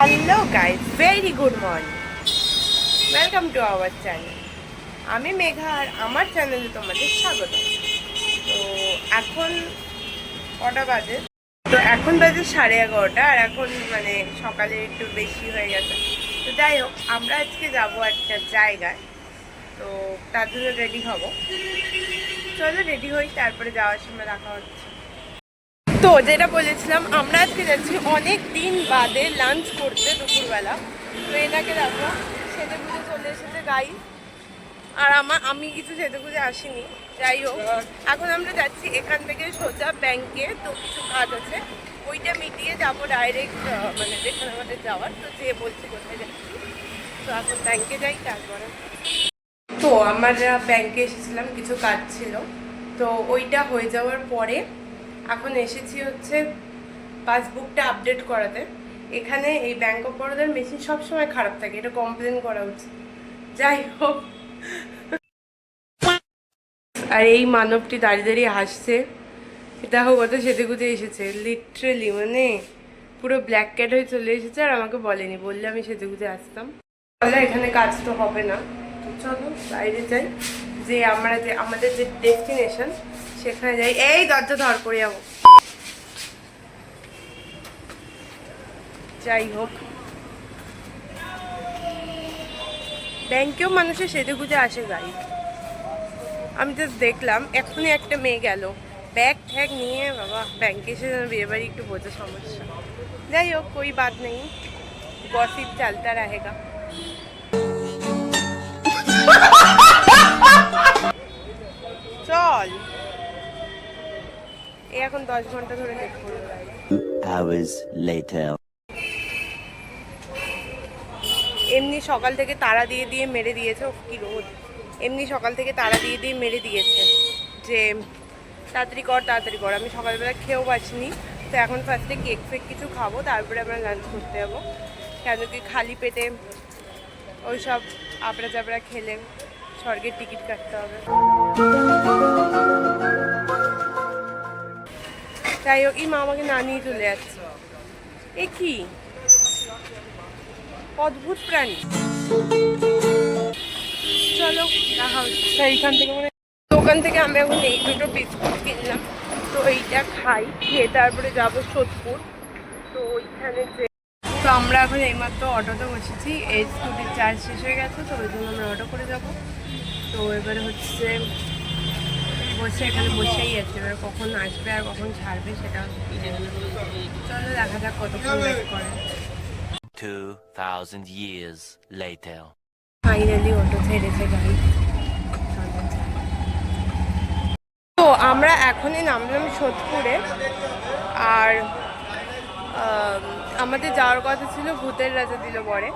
Hello guys, very good morning, welcome to our channel. আমি মেঘা আর আমার চ্যানেলে তোমাদের স্বাগত। তো এখন কটা বাজে? তো এখন বাজে 11:30, আর এখন মানে সকালে একটু বেশি হয়ে গেছে। তো যাই হোক, আমরা আজকে যাবো একটা জায়গায়, তো তার জন্য রেডি হব। চলো রেডি হই, তারপরে যাওয়ার সময় দেখা হচ্ছে। তো যেটা বলেছিলাম, আমরা আজকে যাচ্ছি অনেক দিন বাদে লাঞ্চ করতে দুপুরবেলা। তো এটাকে দেখো, সেজে গুজে চলে এসেছে গাই। আর আমি কিছু সেজে গুজে আসিনি। যাই হোক, এখন আমরা যাচ্ছি এখান থেকে সোজা ব্যাংকে। তো কিছু কাজ আছে, ওইটা মিটিয়ে যাবো ডাইরেক্ট মানে যেখানে আমাদের যাওয়ার। তো যে বলছি কোথায় যাচ্ছি, তো এখন ব্যাংকে যাই তারপরে। তো আমরা ব্যাংকে এসেছিলাম, কিছু কাজ ছিল, তো ওইটা হয়ে যাওয়ার পরে এখন এসেছি হচ্ছে পাসবুকটা আপডেট করাতে। এখানে এই ব্যাংক অফ বরোদার মেশিন সবসময় খারাপ থাকে, এটা কমপ্লেন করা উচিত। যাই হোক, আর এই মানবটি দাঁড়িয়ে দাঁড়িয়ে হাসছে। দেখো কত সেজে গুজে এসেছে, লিটারেলি মানে পুরো ব্ল্যাক ক্যাট হয়ে চলে এসেছে। আর আমাকে বলেনি, বললে আমি সেজে গুজে আসতাম। তাহলে এখানে কাজ তো হবে না, তো চলো বাইরে যাই। যে আমাদের যে ডেস্টিনেশন সেখানে যাই। এই দরজা ধর করে যাবো। যাই হোক, ব্যাংকেও মানুষের সেজে গুজে আসে গাই। আমি জাস্ট দেখলাম এখনই একটা মেয়ে গেল ব্যাগ ট্যাগ নিয়ে, বাবা ব্যাংকে এসে যেন বিয়ে বাড়ি একটু বোঝা সমস্যা। যাই হোক, কোই বাত নেই, গসিপ চলতা रहेगा। চল, এই এখন 10 ঘন্টা ধরে লেট করবো। এমনি সকাল থেকে তাড়া দিয়ে দিয়ে মেরে দিয়েছে, ও কি রোদ! এমনি সকাল থেকে তাড়া দিয়ে দিয়ে মেরে দিয়েছে যে তাড়াতাড়ি কর তাড়াতাড়ি কর। আমি সকালবেলা খেয়েও পাচ্ছিনি। তো এখন ফার্স্টে কেক ফেক কিছু খাবো, তারপরে আমরা লাঞ্চ করতে যাবো। কেন কি খালি পেটে ওই সব আবড়া চাবড়া খেলে স্বর্গের টিকিট কাটতে হবে। যাই হোক, এই মা আমাকে না নিয়ে চলে যাচ্ছে। এ কি অদ্ভুত প্রাণী! চলো দেখা হচ্ছে এইখান থেকে। মানে দোকান থেকে আমি এখন এই দুটো বিস্কুট কিনলাম, তো এইটা খাই, খেয়ে তারপরে যাবো সোদপুর। তো ওইখানে যে, তো আমরা এখন এইমাত্র অটোতে বসেছি, এই স্কুটির চার্জ শেষ হয়ে গেছে, তো ওই জন্য আমরা অটো করে যাব। তো এবারে হচ্ছে বসে এখানে বসেই আছে, এবার কখন আসবে আর কখন ছাড়বে সেটা চলো দেখা যাক কতক্ষণ ওয়েট করে। 2000 years later. ফাইনালি অটো ছেড়েছে গাড়ি। তো আমরা এখনই নামলাম সোদপুরে। আর আমাদের যাওয়ার কথা ছিল ভূতের রাজা দিল পরে।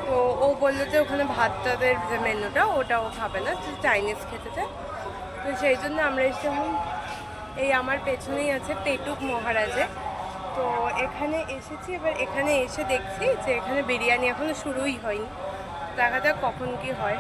তো ও বললো যে ওখানে ভাতটাদের যে মেনুটা ওটা ও খাবে না, চাইনিজ খেতে চায়। তো সেই জন্য আমরা এসেছিলাম, এই আমার পেছনেই আছে পেটুক মহারাজে। তো এখানে এসেছি, এবার এখানে এসে দেখছি যে এখানে বিরিয়ানি এখনো শুরুই হয়নি। দেখা যাক কখন কি হয়।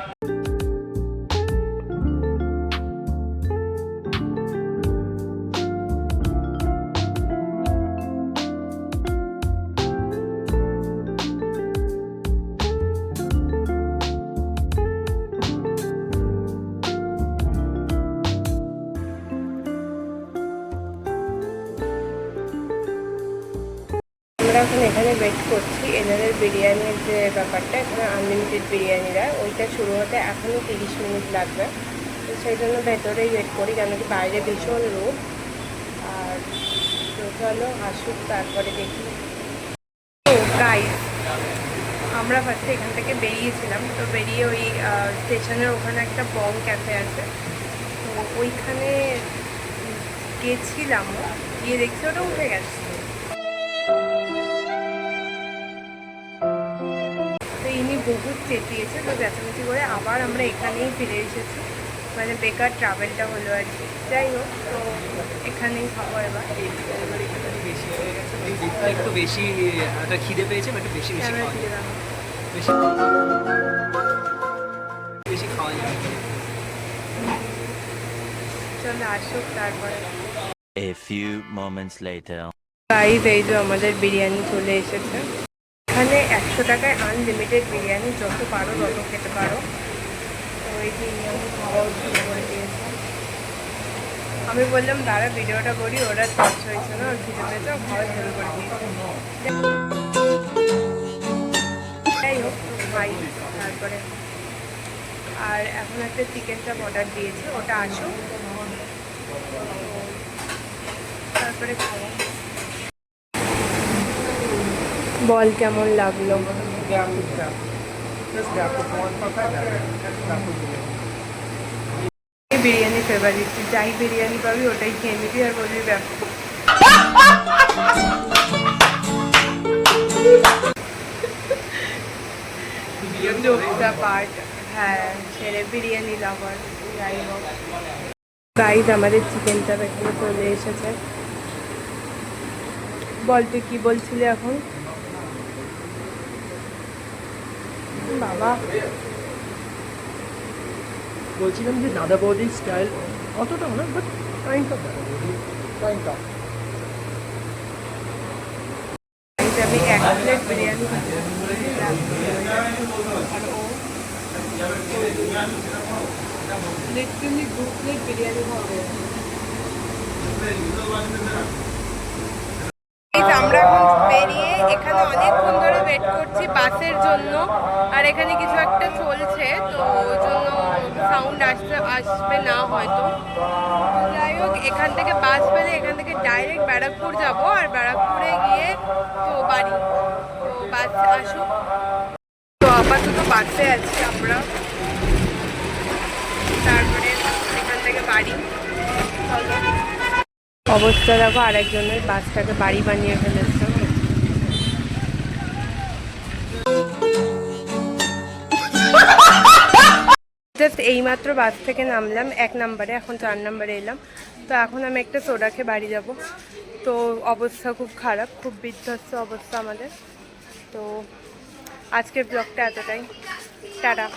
আমরা এখন এখানে ওয়েট করছি। এনাদের বিরিয়ানির যে ব্যাপারটা, এখানে আনলিমিটেড বিরিয়ানি দেয়, ওইটা শুরু হতে এখনও 30 মিনিট লাগবে। তো সেই জন্য ভেতরেই ওয়েট করি, কেন কি বাইরে ভীষণ রোদ। আর তো চলো আসুক, তারপরে দেখি। তো গাইস, আমরা ফার্স্টে এখান থেকে বেরিয়েছিলাম। তো বেরিয়ে ওই স্টেশনের ওখানে একটা বং ক্যাফে আছে, তো ওইখানে গেছিলাম, গিয়ে দেখছি ওটা উঠে গেছে। তো ইনি বহুত চেঁচিয়েছে, তো চেঁচামেচি করে আবার আমরা এখানেই ফিরে এসেছি। মানে বেকার ট্রাভেলটা হলো আর কি। যাই হোক, তো এখানেই খাবো এবার। একটু বেশি একটা খিদে পেয়েছে, একটু বেশি বেশি খাওয়া ফিরে দাও। বেশি বেশি খাওয়া যাবে। চলো আসুক তারপরে। A few moments later. Guys, এই যে আমাদের বিরিয়ানি চলে এসেছে। এখানে এখানে 100 টাকায় আনলিমিটেড বিরিয়ানি, যত পারো তত খেতে পারো। তো এই বিরিয়ানি খাওয়াও শুরু করে দিয়েছে। আমি বললাম দাঁড়া ভিডিওটা করি, ওরা টর্চ হয়েছে না, ওর খিদে পেয়েছে, খাওয়া শুরু করে দিয়েছে। যাই হোক খাই তারপরে। আর এখন একটা চিকেন চাপ অর্ডার দিয়েছে, ওটা আসুক তারপরে খাওয়া। বল কেমন লাগলো? বিরিয়ানি ফেভারিট, যাই বিরিয়ানি পাবি ওটাই খেয়ে নিবি আর বলবি ব্যাপার। পার্ট, হ্যাঁ ছেড়ে বিরিয়ানি লাভার। যাই হোক গাইজ, আমাদের চিকেন চাপ এখানে চলে এসেছে। বল তুই কি বলছিলি এখন? বাবা বলছিলাম যে দাদা বৌদির স্টাইল অতটাও না, বাট কাইন্ড অফ আমি 1 প্লেট বিরিয়ানি খাচ্ছি আর ও লিটারালি 2 প্লেট বিরিয়ানি খাবে। আমরা এখন বেরিয়ে এখানে অনেকক্ষণ ধরে ওয়েট করছি বাসের জন্য, আর এখানে কিছু একটা চলছে তো ওই জন্য সাউন্ড আসবে না হয়তো। যাই হোক এখান থেকে বাস পেলে এখান থেকে ডাইরেক্ট ব্যারাকপুর যাব, আর ব্যারাকপুরে গিয়ে তো বাড়ি। তো বাস আসুক, তো আপাতত বাসে আছি আমরা, তারপরে এখান থেকে বাড়ি। অবস্থা দেখো, আরেকজনের বাসটাকে বাড়ি বানিয়ে ফেলেছে। জাস্ট এইমাত্র বাস থেকে নামলাম 1 নম্বরে, এখন 4 নম্বরে এলাম। তো এখন আমি একটা সোডা খেয়ে বাড়ি যাব। তো অবস্থা খুব খারাপ, খুব বিধ্বস্ত অবস্থা আমাদের। তো আজকের ব্লগটা এতটাই, টাটা।